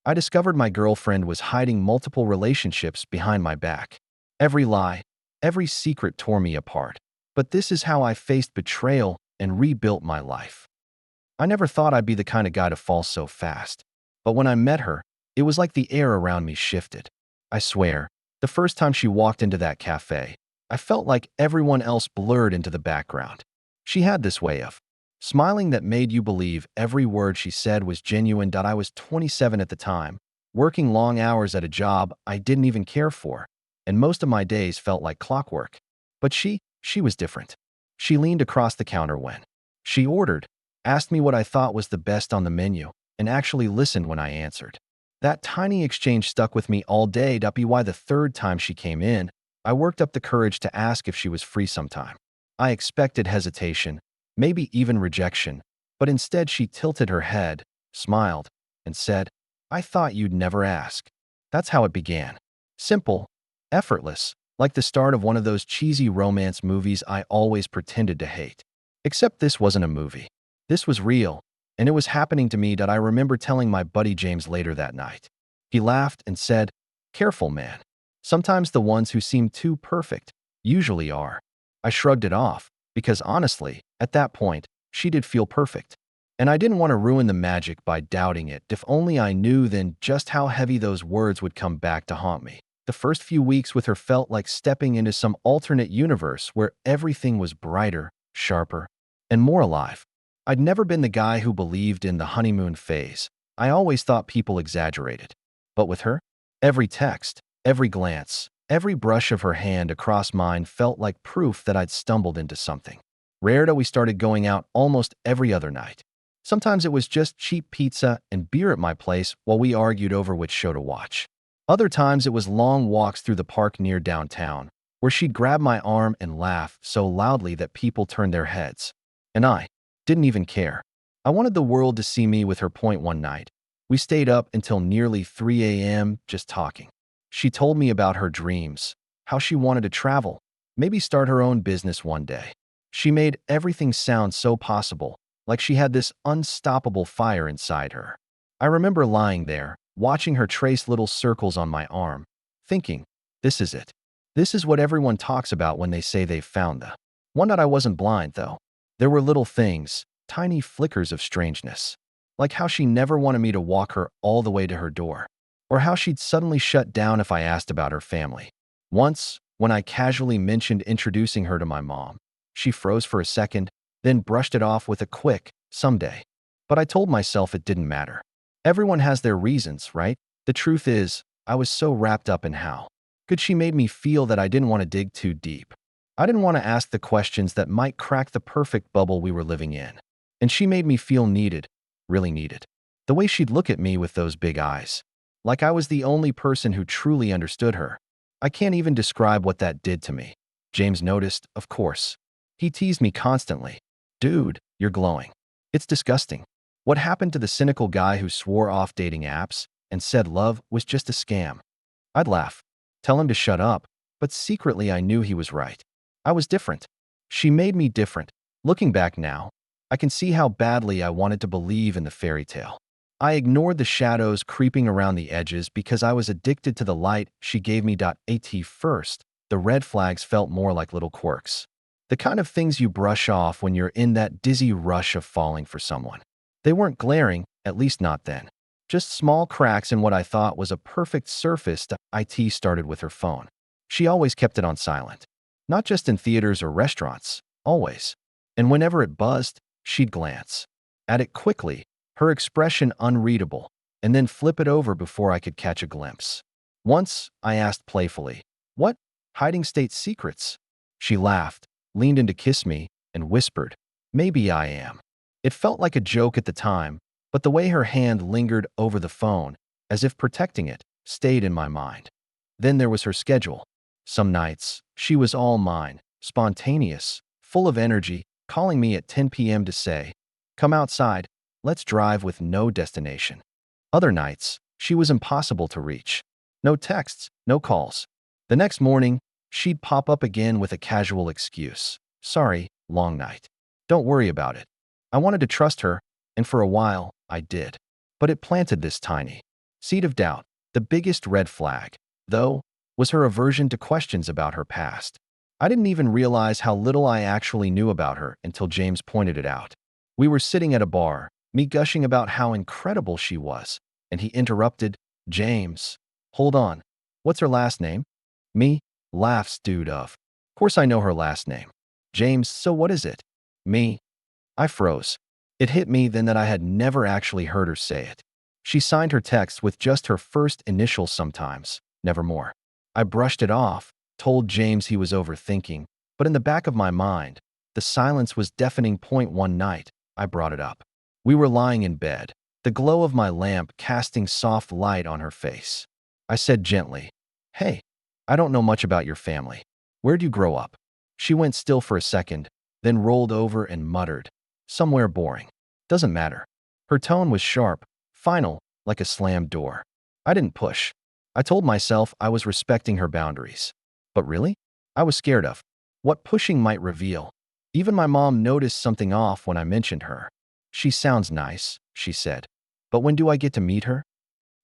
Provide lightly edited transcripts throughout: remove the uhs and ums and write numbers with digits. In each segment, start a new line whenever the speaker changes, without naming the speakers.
I discovered my girlfriend was hiding multiple relationships behind my back. Every lie, every secret tore me apart. But this is how I faced betrayal and rebuilt my life. I never thought I'd be the kind of guy to fall so fast. But when I met her, it was like the air around me shifted. I swear, the first time she walked into that cafe, I felt like everyone else blurred into the background. She had this way of smiling that made you believe every word she said was genuine. I was 27 at the time, working long hours at a job I didn't even care for, and most of my days felt like clockwork. But she was different. She leaned across the counter when she ordered, asked me what I thought was the best on the menu, and actually listened when I answered. That tiny exchange stuck with me all day. Why the third time she came in, I worked up the courage to ask if she was free sometime. I expected hesitation, maybe even rejection, but instead she tilted her head, smiled, and said, "I thought you'd never ask." That's how it began. Simple, effortless, like the start of one of those cheesy romance movies I always pretended to hate. Except this wasn't a movie. This was real, and it was happening to me. I remember telling my buddy James later that night. He laughed and said, "Careful, man. Sometimes the ones who seem too perfect usually are." I shrugged it off, because honestly, at that point, she did feel perfect. And I didn't want to ruin the magic by doubting it. If only I knew then just how heavy those words would come back to haunt me. The first few weeks with her felt like stepping into some alternate universe where everything was brighter, sharper, and more alive. I'd never been the guy who believed in the honeymoon phase. I always thought people exaggerated. But with her, every text, every glance, every brush of her hand across mine felt like proof that I'd stumbled into something. Rare. We started going out almost every other night. Sometimes it was just cheap pizza and beer at my place while we argued over which show to watch. Other times it was long walks through the park near downtown, where she'd grab my arm and laugh so loudly that people turned their heads. And I didn't even care. I wanted the world to see me with her. One night, we stayed up until nearly 3 a.m. just talking. She told me about her dreams, how she wanted to travel, maybe start her own business one day. She made everything sound so possible, like she had this unstoppable fire inside her. I remember lying there, watching her trace little circles on my arm, thinking, this is it. This is what everyone talks about when they say they've found the one. That I wasn't blind, though. There were little things, tiny flickers of strangeness, like how she never wanted me to walk her all the way to her door, or how she'd suddenly shut down if I asked about her family. Once, when I casually mentioned introducing her to my mom, she froze for a second, then brushed it off with a quick, "Someday." But I told myself it didn't matter. Everyone has their reasons, right? The truth is, I was so wrapped up in how good she made me feel that I didn't want to dig too deep. I didn't want to ask the questions that might crack the perfect bubble we were living in. And she made me feel needed, really needed. The way she'd look at me with those big eyes, like I was the only person who truly understood her. I can't even describe what that did to me. James noticed, of course. He teased me constantly. "Dude, you're glowing. It's disgusting. What happened to the cynical guy who swore off dating apps and said love was just a scam?" I'd laugh, tell him to shut up, but secretly I knew he was right. I was different. She made me different. Looking back now, I can see how badly I wanted to believe in the fairy tale. I ignored the shadows creeping around the edges because I was addicted to the light she gave me. At first, the red flags felt more like little quirks. The kind of things you brush off when you're in that dizzy rush of falling for someone. They weren't glaring, at least not then. Just small cracks in what I thought was a perfect surface. It started with her phone. She always kept it on silent. Not just in theaters or restaurants, always. And whenever it buzzed, she'd glance at it quickly, her expression unreadable, and then flip it over before I could catch a glimpse. Once, I asked playfully, "What? Hiding state secrets?" She laughed, leaned in to kiss me, and whispered, "Maybe I am." It felt like a joke at the time, but the way her hand lingered over the phone, as if protecting it, stayed in my mind. Then there was her schedule. Some nights, she was all mine, spontaneous, full of energy, calling me at 10 p.m. to say, "Come outside, let's drive," with no destination. Other nights, she was impossible to reach. No texts, no calls. The next morning, she'd pop up again with a casual excuse. "Sorry, long night." Don't worry about it. I wanted to trust her, and for a while, I did. But it planted this tiny Seed of doubt. The biggest red flag, though, was her aversion to questions about her past. I didn't even realize how little I actually knew about her until James pointed it out. We were sitting at a bar, me gushing about how incredible she was, and he interrupted, "James, hold on. What's her last name?" Me, laughs, dude of. Course I know her last name. James, so what is it? Me. I froze. It hit me then that I had never actually heard her say it. She signed her text with just her first initials sometimes, never more. I brushed it off, told James he was overthinking, but in the back of my mind, the silence was deafening. One night, I brought it up. We were lying in bed, the glow of my lamp casting soft light on her face. I said gently, "Hey, I don't know much about your family. Where'd you grow up?" She went still for a second, then rolled over and muttered, "Somewhere boring. Doesn't matter." Her tone was sharp, final, like a slammed door. I didn't push. I told myself I was respecting her boundaries. But really? I was scared of what pushing might reveal. Even my mom noticed something off when I mentioned her. "She sounds nice," she said. "But when do I get to meet her?"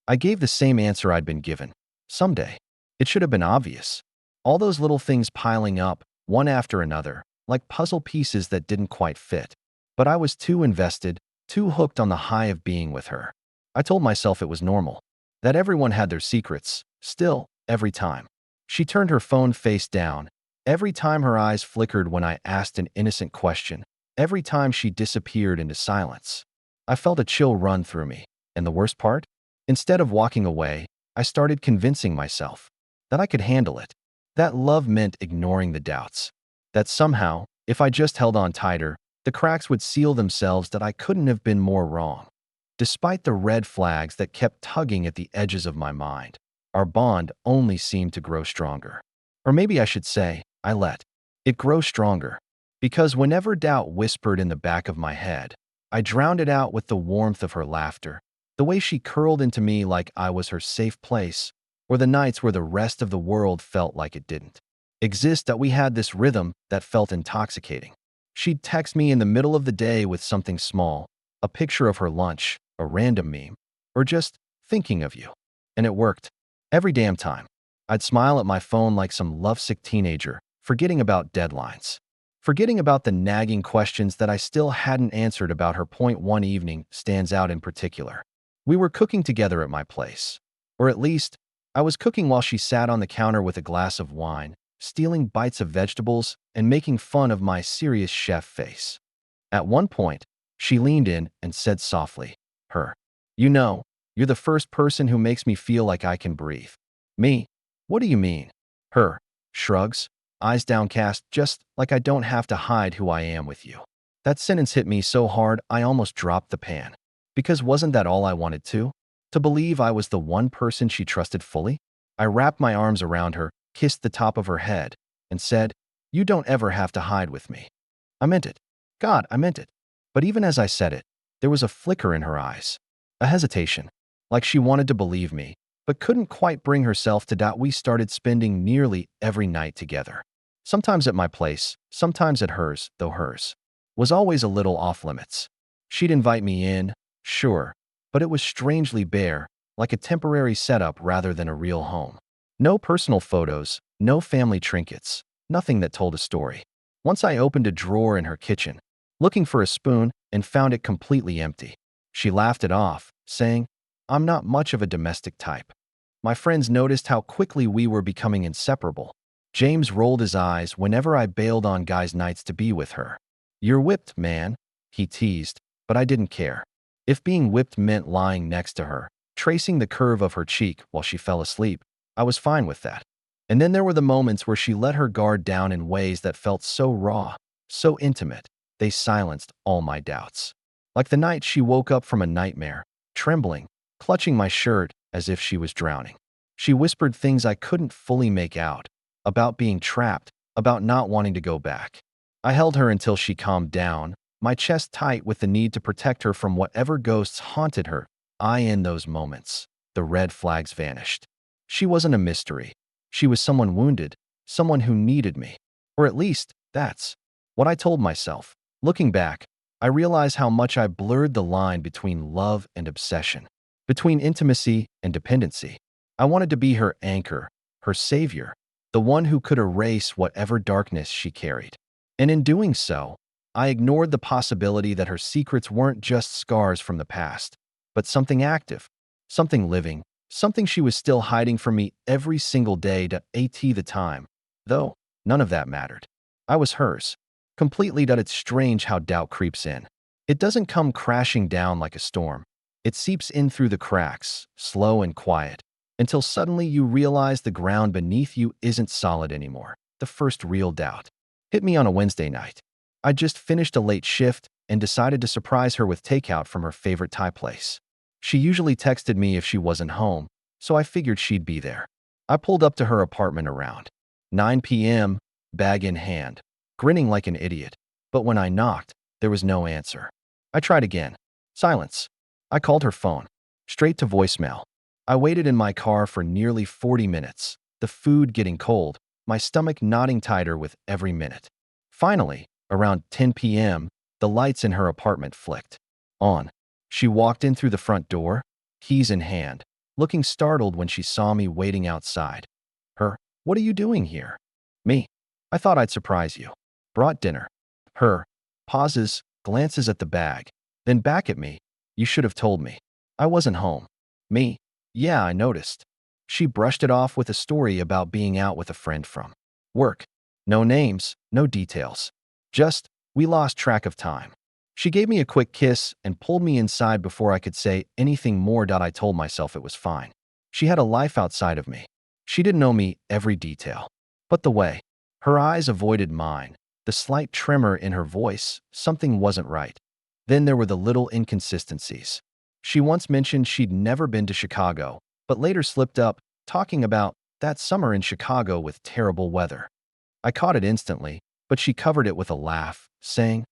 I gave the same answer I'd been given. Someday. It should have been obvious. All those little things piling up, one after another, like puzzle pieces that didn't quite fit. But I was too invested, too hooked on the high of being with her. I told myself it was normal, that everyone had their secrets. Still, every time she turned her phone face down, every time her eyes flickered when I asked an innocent question, every time she disappeared into silence, I felt a chill run through me. And the worst part? Instead of walking away, I started convincing myself that I could handle it. That love meant ignoring the doubts. That somehow, if I just held on tighter, the cracks would seal themselves. That I couldn't have been more wrong. Despite the red flags that kept tugging at the edges of my mind, our bond only seemed to grow stronger. Or maybe I should say, I let it grow stronger. Because whenever doubt whispered in the back of my head, I drowned it out with the warmth of her laughter, the way she curled into me like I was her safe place, or the nights where the rest of the world felt like it didn't exist. That we had this rhythm that felt intoxicating. She'd text me in the middle of the day with something small, a picture of her lunch, a random meme, or just "thinking of you." And it worked. Every damn time. I'd smile at my phone like some lovesick teenager, forgetting about deadlines. Forgetting about the nagging questions that I still hadn't answered about her. One evening stands out in particular. We were cooking together at my place. Or at least, I was cooking while she sat on the counter with a glass of wine, stealing bites of vegetables and making fun of my serious chef face. At one point, she leaned in and said softly, "Her, you know, you're the first person who makes me feel like I can breathe." Me? What do you mean? Her shrugs, eyes downcast, "Just like I don't have to hide who I am with you." That sentence hit me so hard I almost dropped the pan. Because wasn't that all I wanted to? To believe I was the one person she trusted fully? I wrapped my arms around her, kissed the top of her head, and said, "You don't ever have to hide with me." I meant it. God, I meant it. But even as I said it, there was a flicker in her eyes, a hesitation, like she wanted to believe me, but couldn't quite bring herself to doubt. We started spending nearly every night together. Sometimes at my place, sometimes at hers, though hers was always a little off limits. She'd invite me in, sure, but it was strangely bare, like a temporary setup rather than a real home. No personal photos, no family trinkets, nothing that told a story. Once I opened a drawer in her kitchen, looking for a spoon, and found it completely empty. She laughed it off, saying, "I'm not much of a domestic type." My friends noticed how quickly we were becoming inseparable. James rolled his eyes whenever I bailed on guys' nights to be with her. "You're whipped, man," he teased, but I didn't care. If being whipped meant lying next to her, tracing the curve of her cheek while she fell asleep, I was fine with that. And then there were the moments where she let her guard down in ways that felt so raw, so intimate, they silenced all my doubts. Like the night she woke up from a nightmare, trembling, clutching my shirt as if she was drowning. She whispered things I couldn't fully make out, about being trapped, about not wanting to go back. I held her until she calmed down, my chest tight with the need to protect her from whatever ghosts haunted her. In those moments, the red flags vanished. She wasn't a mystery. She was someone wounded, someone who needed me. Or at least, that's what I told myself. Looking back, I realize how much I blurred the line between love and obsession, between intimacy and dependency. I wanted to be her anchor, her savior, the one who could erase whatever darkness she carried. And in doing so, I ignored the possibility that her secrets weren't just scars from the past, but something active, something living, something she was still hiding from me every single day to at the time. Though, none of that mattered. I was hers. Completely. It's strange how doubt creeps in. It doesn't come crashing down like a storm. It seeps in through the cracks, slow and quiet, until suddenly you realize the ground beneath you isn't solid anymore. The first real doubt hit me on a Wednesday night. I just finished a late shift and decided to surprise her with takeout from her favorite Thai place. She usually texted me if she wasn't home, so I figured she'd be there. I pulled up to her apartment around 9 p.m., bag in hand, grinning like an idiot. But when I knocked, there was no answer. I tried again. Silence. I called her phone. Straight to voicemail. I waited in my car for nearly 40 minutes, the food getting cold, my stomach knotting tighter with every minute. Finally, around 10 p.m., the lights in her apartment flicked on. She walked in through the front door, keys in hand, looking startled when she saw me waiting outside. Her, "What are you doing here?" Me, "I thought I'd surprise you. Brought dinner." Her, pauses, glances at the bag, then back at me. "You should have told me. I wasn't home." Me, "Yeah, I noticed." She brushed it off with a story about being out with a friend from work. No names, no details. Just, we lost track of time. She gave me a quick kiss and pulled me inside before I could say anything more. I told myself it was fine. She had a life outside of me. She didn't know me every detail. But the way her eyes avoided mine, the slight tremor in her voice, something wasn't right. Then there were the little inconsistencies. She once mentioned she'd never been to Chicago, but later slipped up, talking about that summer in Chicago with terrible weather. I caught it instantly, but she covered it with a laugh, saying,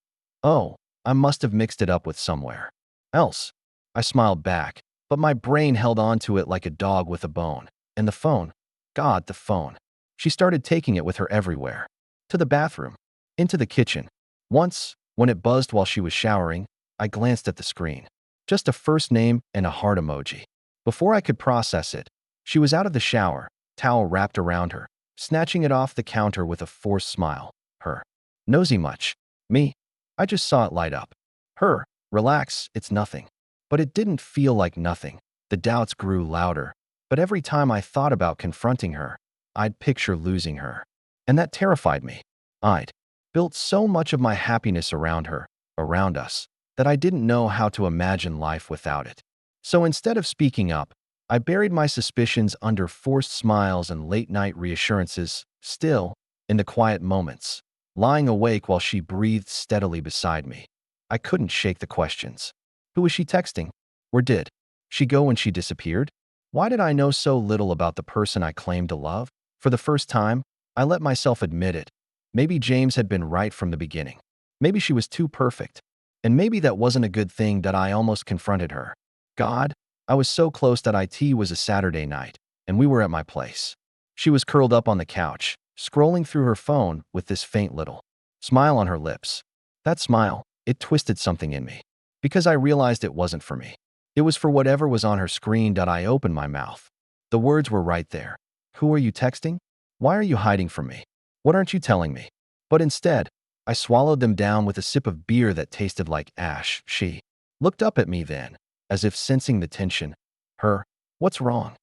"Oh, I must have mixed it up with somewhere else." I smiled back, but my brain held on to it like a dog with a bone. And the phone, God, the phone. She started taking it with her everywhere. To the bathroom, into the kitchen. Once, when it buzzed while she was showering, I glanced at the screen. Just a first name and a heart emoji. Before I could process it, she was out of the shower, towel wrapped around her, snatching it off the counter with a forced smile. Her, "Nosy much?" Me, "I just saw it light up." Her, "Relax, it's nothing." But it didn't feel like nothing. The doubts grew louder, but every time I thought about confronting her, I'd picture losing her. And that terrified me. I'd built so much of my happiness around her, around us, that I didn't know how to imagine life without it. So instead of speaking up, I buried my suspicions under forced smiles and late-night reassurances. Still, in the quiet moments, lying awake while she breathed steadily beside me, I couldn't shake the questions. Who was she texting? Where did she go when she disappeared? Why did I know so little about the person I claimed to love? For the first time, I let myself admit it. Maybe James had been right from the beginning. Maybe she was too perfect. And maybe that wasn't a good thing. That I almost confronted her. God, I was so close. That it was a Saturday night, and we were at my place. She was curled up on the couch, scrolling through her phone with this faint little smile on her lips. That smile, it twisted something in me. Because I realized it wasn't for me. It was for whatever was on her screen. I opened my mouth. The words were right there. "Who are you texting? Why are you hiding from me? What aren't you telling me?" But instead, I swallowed them down with a sip of beer that tasted like ash. She looked up at me then, as if sensing the tension. Her, "What's wrong?"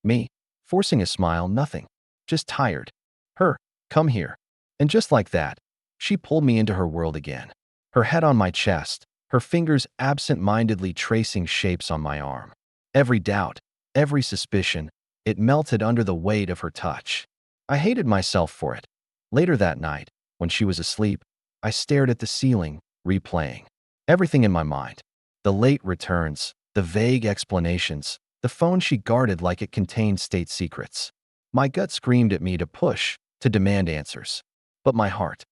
Me, forcing a smile. "Nothing. Just tired." Her, "Come here." And just like that, she pulled me into her world again. Her head on my chest, her fingers absent-mindedly tracing shapes on my arm. Every doubt, every suspicion, it melted under the weight of her touch. I hated myself for it. Later that night, when she was asleep, I stared at the ceiling, replaying everything in my mind. The late returns, the vague explanations, the phone she guarded like it contained state secrets. My gut screamed at me to push, to demand answers. But my heart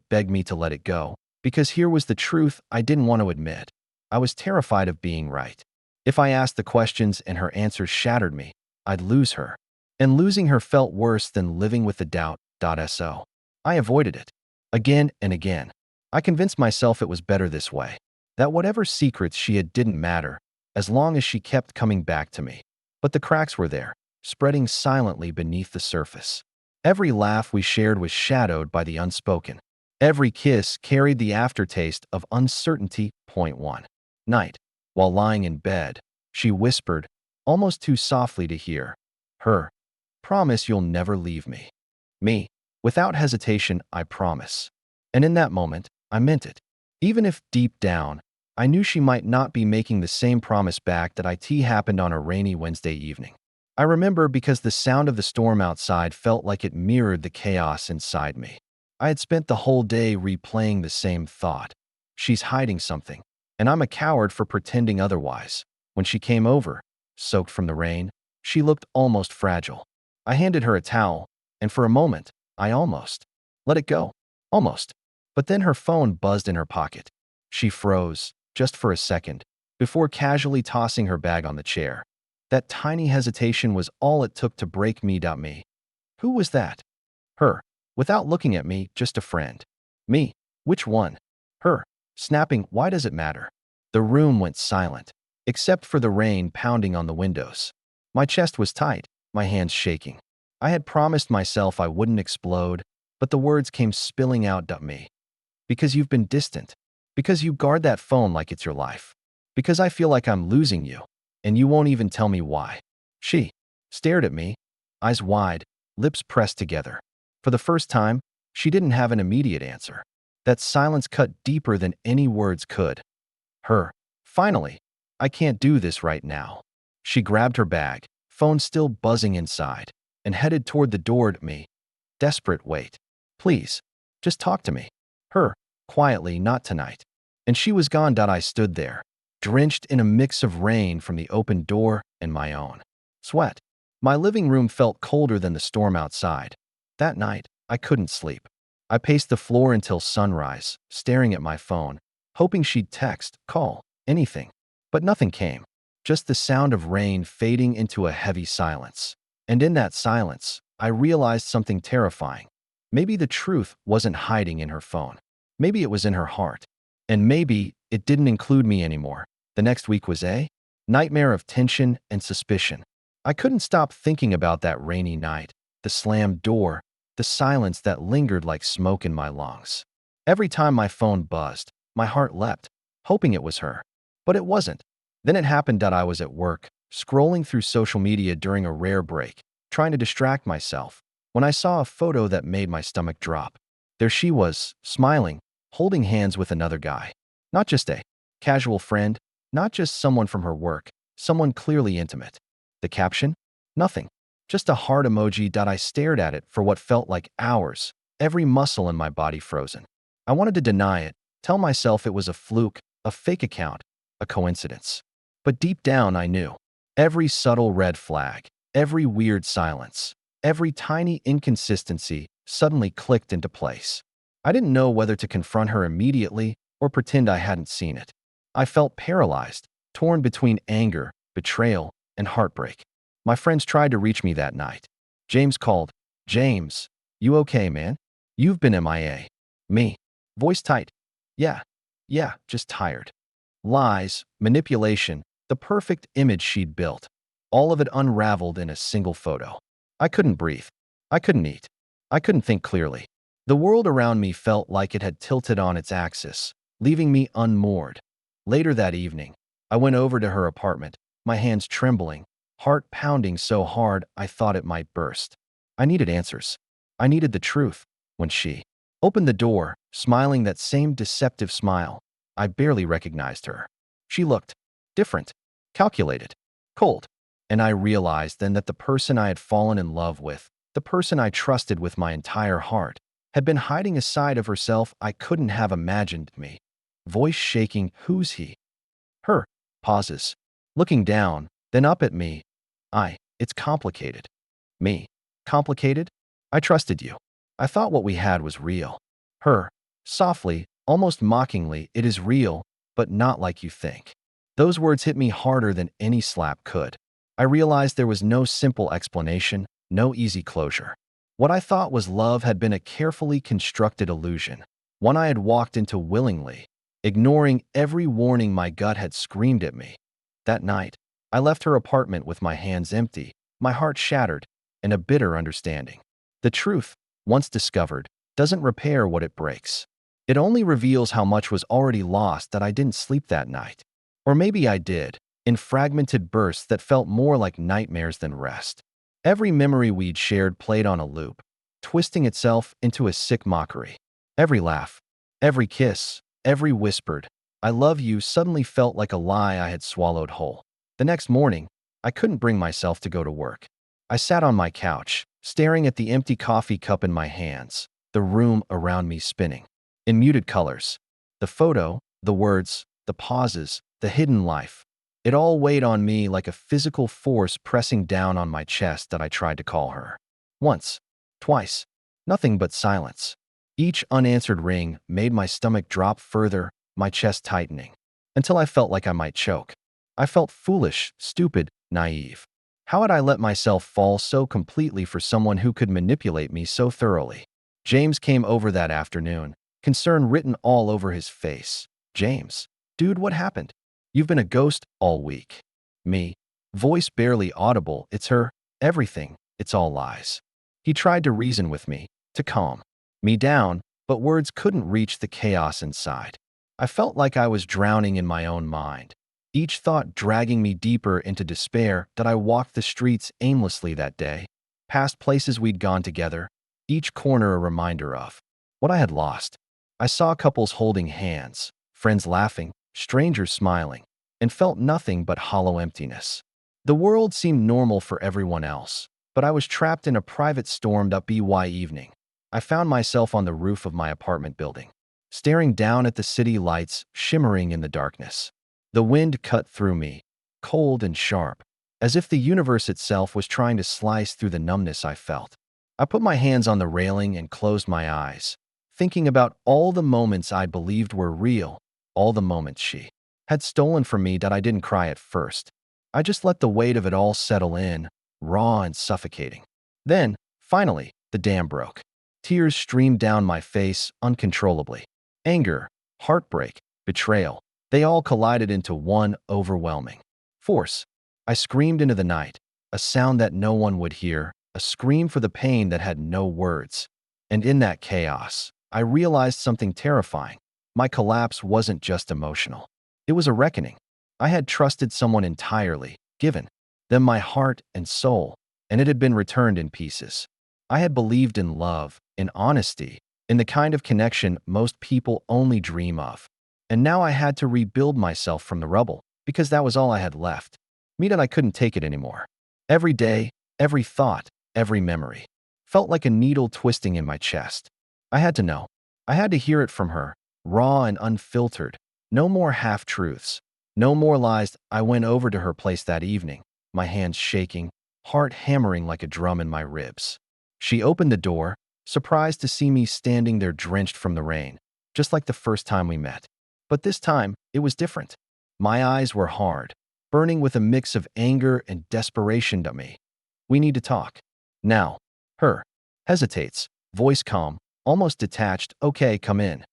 begged me to let it go, because here was the truth I didn't want to admit. I was terrified of being right. If I asked the questions and her answers shattered me, I'd lose her. And losing her felt worse than living with the doubt. So I avoided it. Again and again. I convinced myself it was better this way. That whatever secrets she had didn't matter, as long as she kept coming back to me. But the cracks were there, spreading silently beneath the surface. Every laugh we shared was shadowed by the unspoken. Every kiss carried the aftertaste of uncertainty. One night, while lying in bed, she whispered, almost too softly to hear, her, "Promise you'll never leave me." Me, without hesitation, I promise. And in that moment, I meant it. Even if deep down, I knew she might not be making the same promise back. That it happened on a rainy Wednesday evening. I remember because the sound of the storm outside felt like it mirrored the chaos inside me. I had spent the whole day replaying the same thought. She's hiding something, and I'm a coward for pretending otherwise. When she came over, soaked from the rain, she looked almost fragile. I handed her a towel, and for a moment, I almost let it go. Almost. But then her phone buzzed in her pocket. She froze, just for a second, before casually tossing her bag on the chair. That tiny hesitation was all it took to break me. Me. Who was that? Her. Without looking at me, just a friend. Me. Which one? Her. Snapping, why does it matter? The room went silent, except for the rain pounding on the windows. My chest was tight, my hands shaking. I had promised myself I wouldn't explode, but the words came spilling out. Me. Because you've been distant. Because you guard that phone like it's your life. Because I feel like I'm losing you, and you won't even tell me why. She stared at me, eyes wide, lips pressed together. For the first time, she didn't have an immediate answer. That silence cut deeper than any words could. Her. Finally. I can't do this right now. She grabbed her bag, phone still buzzing inside, and headed toward the door. Me. Desperate, wait. Please. Just talk to me. Her. Quietly, not tonight. And she was gone. I stood there, drenched in a mix of rain from the open door and my own sweat. My living room felt colder than the storm outside. That night, I couldn't sleep. I paced the floor until sunrise, staring at my phone, hoping she'd text, call, anything. But nothing came. Just the sound of rain fading into a heavy silence. And in that silence, I realized something terrifying. Maybe the truth wasn't hiding in her phone. Maybe it was in her heart. And maybe it didn't include me anymore. The next week was a nightmare of tension and suspicion. I couldn't stop thinking about that rainy night, the slammed door, the silence that lingered like smoke in my lungs. Every time my phone buzzed, my heart leapt, hoping it was her. But it wasn't. Then it happened. I was at work, scrolling through social media during a rare break, trying to distract myself, when I saw a photo that made my stomach drop. There she was, smiling, holding hands with another guy. Not just a casual friend, not just someone from her work, someone clearly intimate. The caption? Nothing. Just a heart emoji. I stared at it for what felt like hours, every muscle in my body frozen. I wanted to deny it, tell myself it was a fluke, a fake account, a coincidence. But deep down I knew. Every subtle red flag, every weird silence, every tiny inconsistency suddenly clicked into place. I didn't know whether to confront her immediately or pretend I hadn't seen it. I felt paralyzed, torn between anger, betrayal, and heartbreak. My friends tried to reach me that night. James called. James, you okay, man? You've been MIA. Me. Voice tight. Yeah, just tired. Lies, manipulation, the perfect image she'd built. All of it unraveled in a single photo. I couldn't breathe. I couldn't eat. I couldn't think clearly. The world around me felt like it had tilted on its axis, leaving me unmoored. Later that evening, I went over to her apartment, my hands trembling, heart pounding so hard I thought it might burst. I needed answers. I needed the truth. When she opened the door, smiling that same deceptive smile, I barely recognized her. She looked different, calculated, cold. And I realized then that the person I had fallen in love with, the person I trusted with my entire heart, had been hiding a side of herself I couldn't have imagined. Me. Voice shaking, who's he? Her. Pauses. Looking down, then up at me. It's complicated. Me. Complicated? I trusted you. I thought what we had was real. Her. Softly, almost mockingly, it is real, but not like you think. Those words hit me harder than any slap could. I realized there was no simple explanation, no easy closure. What I thought was love had been a carefully constructed illusion, one I had walked into willingly, ignoring every warning my gut had screamed at me. That night, I left her apartment with my hands empty, my heart shattered, and a bitter understanding. The truth, once discovered, doesn't repair what it breaks. It only reveals how much was already lost that I didn't sleep that night. Or maybe I did, in fragmented bursts that felt more like nightmares than rest. Every memory we'd shared played on a loop, twisting itself into a sick mockery. Every laugh, every kiss, every whispered, "I love you," suddenly felt like a lie I had swallowed whole. The next morning, I couldn't bring myself to go to work. I sat on my couch, staring at the empty coffee cup in my hands, the room around me spinning. In muted colors. The photo, the words, the pauses, the hidden life. It all weighed on me like a physical force pressing down on my chest that I tried to call her. Once, twice, nothing but silence. Each unanswered ring made my stomach drop further, my chest tightening, until I felt like I might choke. I felt foolish, stupid, naive. How had I let myself fall so completely for someone who could manipulate me so thoroughly? James came over that afternoon, concern written all over his face. "James, dude, what happened? You've been a ghost all week." Me, voice barely audible, "It's her, everything, it's all lies." He tried to reason with me, to calm me down, but words couldn't reach the chaos inside. I felt like I was drowning in my own mind, each thought dragging me deeper into despair. That I walked the streets aimlessly that day, past places we'd gone together, each corner a reminder of what I had lost. I saw couples holding hands, friends laughing, strangers smiling, and felt nothing but hollow emptiness. The world seemed normal for everyone else, but I was trapped in a private stormed-up BY evening. I found myself on the roof of my apartment building, staring down at the city lights shimmering in the darkness. The wind cut through me, cold and sharp, as if the universe itself was trying to slice through the numbness I felt. I put my hands on the railing and closed my eyes, thinking about all the moments I believed were real, all the moments she had stolen from me. That I didn't cry at first. I just let the weight of it all settle in, raw and suffocating. Then, finally, the dam broke. Tears streamed down my face uncontrollably. Anger, heartbreak, betrayal, they all collided into one overwhelming force. I screamed into the night, a sound that no one would hear, a scream for the pain that had no words. And in that chaos, I realized something terrifying. My collapse wasn't just emotional. It was a reckoning. I had trusted someone entirely, given them my heart and soul, and it had been returned in pieces. I had believed in love, in honesty, in the kind of connection most people only dream of. And now I had to rebuild myself from the rubble, because that was all I had left. Me, that I couldn't take it anymore. Every day, every thought, every memory felt like a needle twisting in my chest. I had to know. I had to hear it from her, raw and unfiltered. No more half-truths. No more lies. I went over to her place that evening, my hands shaking, heart hammering like a drum in my ribs. She opened the door, surprised to see me standing there drenched from the rain, just like the first time we met. But this time, it was different. My eyes were hard, burning with a mix of anger and desperation to me. "We need to talk. Now." Her hesitates, voice calm, almost detached. "Okay, come in."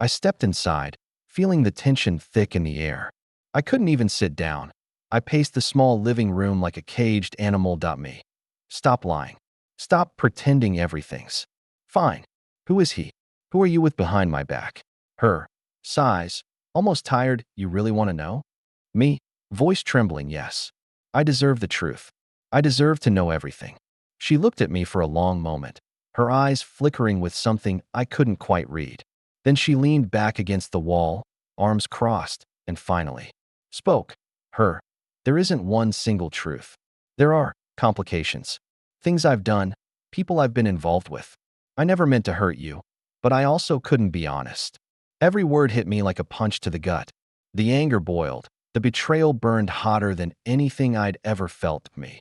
I stepped inside, feeling the tension thick in the air. I couldn't even sit down. I paced the small living room like a caged animal. "Me. Stop lying. Stop pretending everything's fine. Who is he? Who are you with behind my back?" Her sighs, almost tired. "You really want to know?" Me, voice trembling. "Yes. I deserve the truth. I deserve to know everything." She looked at me for a long moment, her eyes flickering with something I couldn't quite read. Then she leaned back against the wall, arms crossed, and finally spoke. "Her, there isn't one single truth. There are complications. Things I've done, people I've been involved with. I never meant to hurt you, but I also couldn't be honest." Every word hit me like a punch to the gut. The anger boiled. The betrayal burned hotter than anything I'd ever felt. "Me.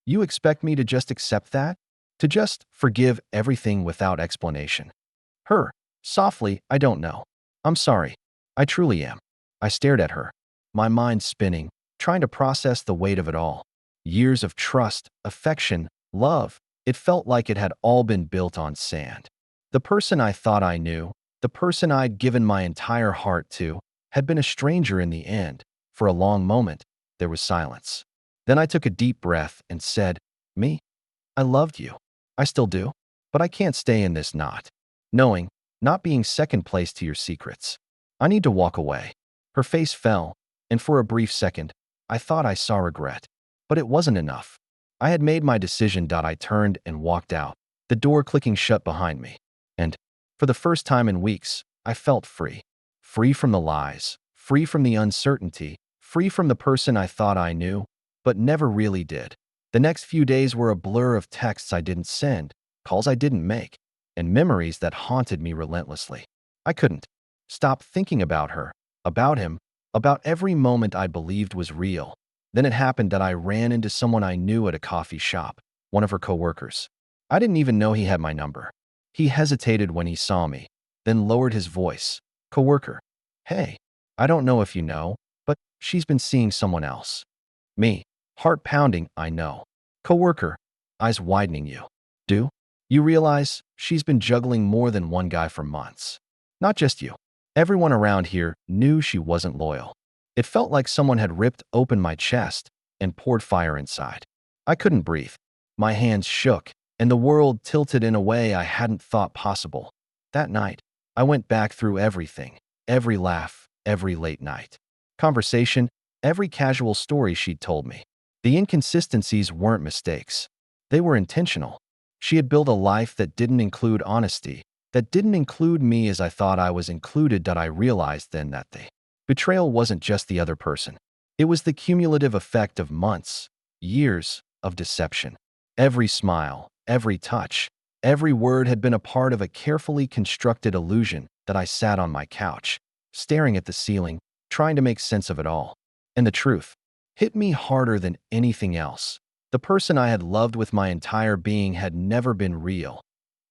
You expect me to just accept that? To just forgive everything without explanation?" Her, softly. "I don't know. I'm sorry. I truly am." I stared at her, my mind spinning, trying to process the weight of it all. Years of trust, affection, love. It felt like it had all been built on sand. The person I thought I knew, the person I'd given my entire heart to, had been a stranger in the end. For a long moment, There was silence. Then I took a deep breath and said, "Me? I loved you. I still do. But I can't stay in this knot. Knowing, not being second place to your secrets. I need to walk away." Her face fell, and for a brief second, I thought I saw regret. But it wasn't enough. I had made my decision. I turned and walked out, the door clicking shut behind me. And, for the first time in weeks, I felt free. Free from the lies, free from the uncertainty, free from the person I thought I knew, but never really did. The next few days were a blur of texts I didn't send, calls I didn't make, and memories that haunted me relentlessly. I couldn't stop thinking about her, about him, about every moment I believed was real. Then it happened that I ran into someone I knew at a coffee shop, one of her coworkers. I didn't even know he had my number. He hesitated when he saw me, then lowered his voice. "Coworker, hey, I don't know if you know, but she's been seeing someone else." Me, heart pounding, I know. "Coworker," eyes widening, "Do you realize she's been juggling more than one guy for months? Not just you. Everyone around here knew she wasn't loyal." It felt like someone had ripped open my chest and poured fire inside. I couldn't breathe. My hands shook, and the world tilted in a way I hadn't thought possible. That night, I went back through everything, every laugh, every late night conversation, every casual story she'd told me. The inconsistencies weren't mistakes. They were intentional. She had built a life that didn't include honesty, that didn't include me as I thought I was included. I realized then that the betrayal wasn't just the other person. It was the cumulative effect of months, years of deception. Every smile, every touch, every word had been a part of a carefully constructed illusion. That I sat on my couch, staring at the ceiling, trying to make sense of it all. And the truth hit me harder than anything else. The person I had loved with my entire being had never been real.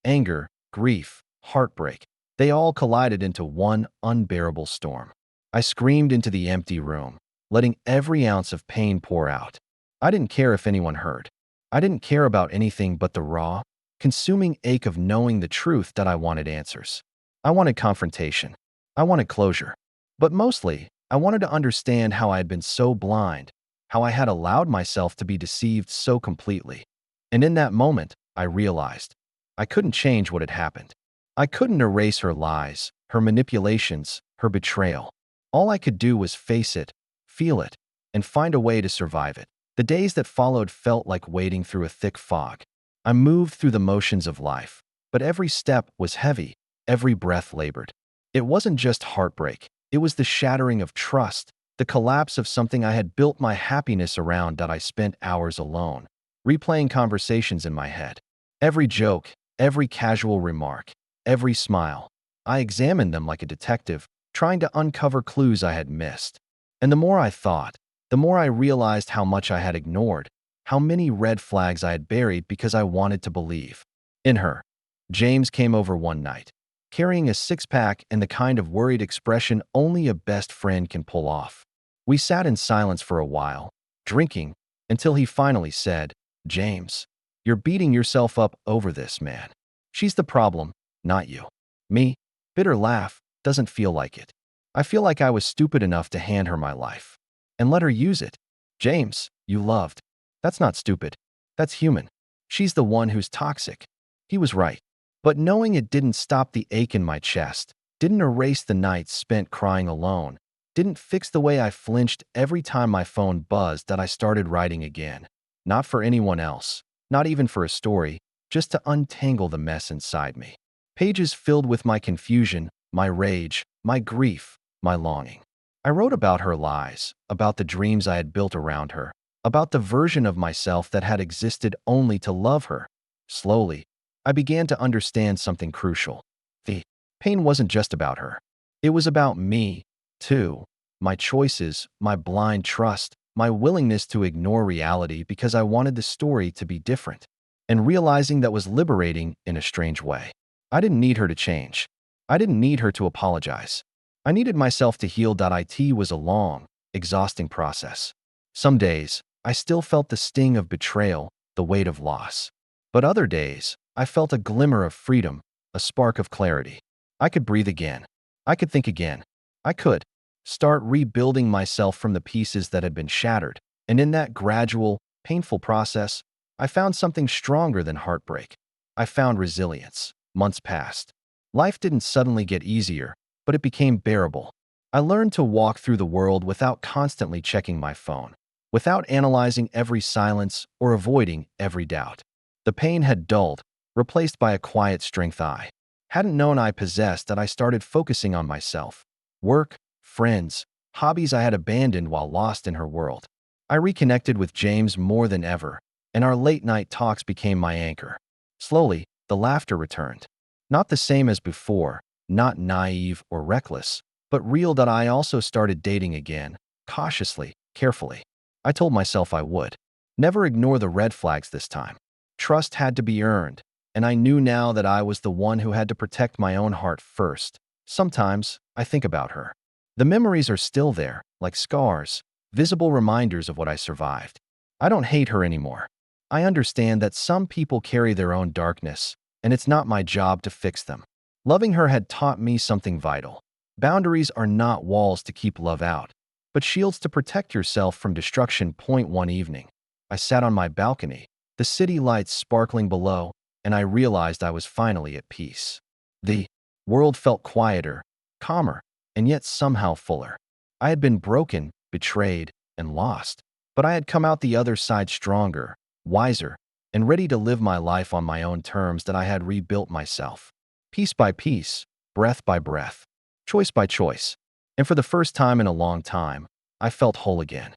Anger, grief, heartbreak, they all collided into one unbearable storm. I screamed into the empty room, letting every ounce of pain pour out. I didn't care if anyone heard. I didn't care about anything but the raw, consuming ache of knowing the truth. That I wanted answers. I wanted confrontation. I wanted closure. But mostly, I wanted to understand how I had been so blind, how I had allowed myself to be deceived so completely. And in that moment, I realized I couldn't change what had happened. I couldn't erase her lies, her manipulations, her betrayal. All I could do was face it, feel it, and find a way to survive it. The days that followed felt like wading through a thick fog. I moved through the motions of life, but every step was heavy, every breath labored. It wasn't just heartbreak. It was the shattering of trust, the collapse of something I had built my happiness around. That I spent hours alone, replaying conversations in my head. Every joke, every casual remark, every smile. I examined them like a detective, trying to uncover clues I had missed. And the more I thought, the more I realized how much I had ignored, how many red flags I had buried because I wanted to believe in her. James came over one night, carrying a six-pack and the kind of worried expression only a best friend can pull off. We sat in silence for a while, drinking, until he finally said, "James, you're beating yourself up over this, man. She's the problem, not you." Me, bitter laugh, doesn't feel like it. I feel like I was stupid enough to hand her my life and let her use it. "James, you loved. That's not stupid. That's human. She's the one who's toxic." He was right. But knowing it didn't stop the ache in my chest, didn't erase the nights spent crying alone, didn't fix the way I flinched every time my phone buzzed. That I started writing again. Not for anyone else, not even for a story, just to untangle the mess inside me. Pages filled with my confusion, my rage, my grief, my longing. I wrote about her lies, about the dreams I had built around her, about the version of myself that had existed only to love her. Slowly, I began to understand something crucial. The pain wasn't just about her. It was about me, too. My choices, my blind trust, my willingness to ignore reality because I wanted the story to be different. And realizing that was liberating in a strange way. I didn't need her to change. I didn't need her to apologize. I needed myself to heal. It was a long, exhausting process. Some days, I still felt the sting of betrayal, the weight of loss. But other days, I felt a glimmer of freedom, a spark of clarity. I could breathe again. I could think again. I could start rebuilding myself from the pieces that had been shattered. And in that gradual, painful process, I found something stronger than heartbreak. I found resilience. Months passed. Life didn't suddenly get easier, but it became bearable. I learned to walk through the world without constantly checking my phone, without analyzing every silence or avoiding every doubt. The pain had dulled, replaced by a quiet strength I hadn't known I possessed. That I started focusing on myself, work, friends, hobbies I had abandoned while lost in her world. I reconnected with James more than ever, and our late-night talks became my anchor. Slowly, the laughter returned. Not the same as before, not naive or reckless, but real. That I also started dating again, cautiously, carefully. I told myself I would never ignore the red flags this time. Trust had to be earned, and I knew now that I was the one who had to protect my own heart first. Sometimes, I think about her. The memories are still there, like scars, visible reminders of what I survived. I don't hate her anymore. I understand that some people carry their own darkness, and it's not my job to fix them. Loving her had taught me something vital. Boundaries are not walls to keep love out, but shields to protect yourself from destruction. One evening, I sat on my balcony, the city lights sparkling below, and I realized I was finally at peace. The world felt quieter, calmer, and yet somehow fuller. I had been broken, betrayed, and lost, but I had come out the other side stronger, wiser, and ready to live my life on my own terms. That I had rebuilt myself, piece by piece, breath by breath, choice by choice. And for the first time in a long time, I felt whole again.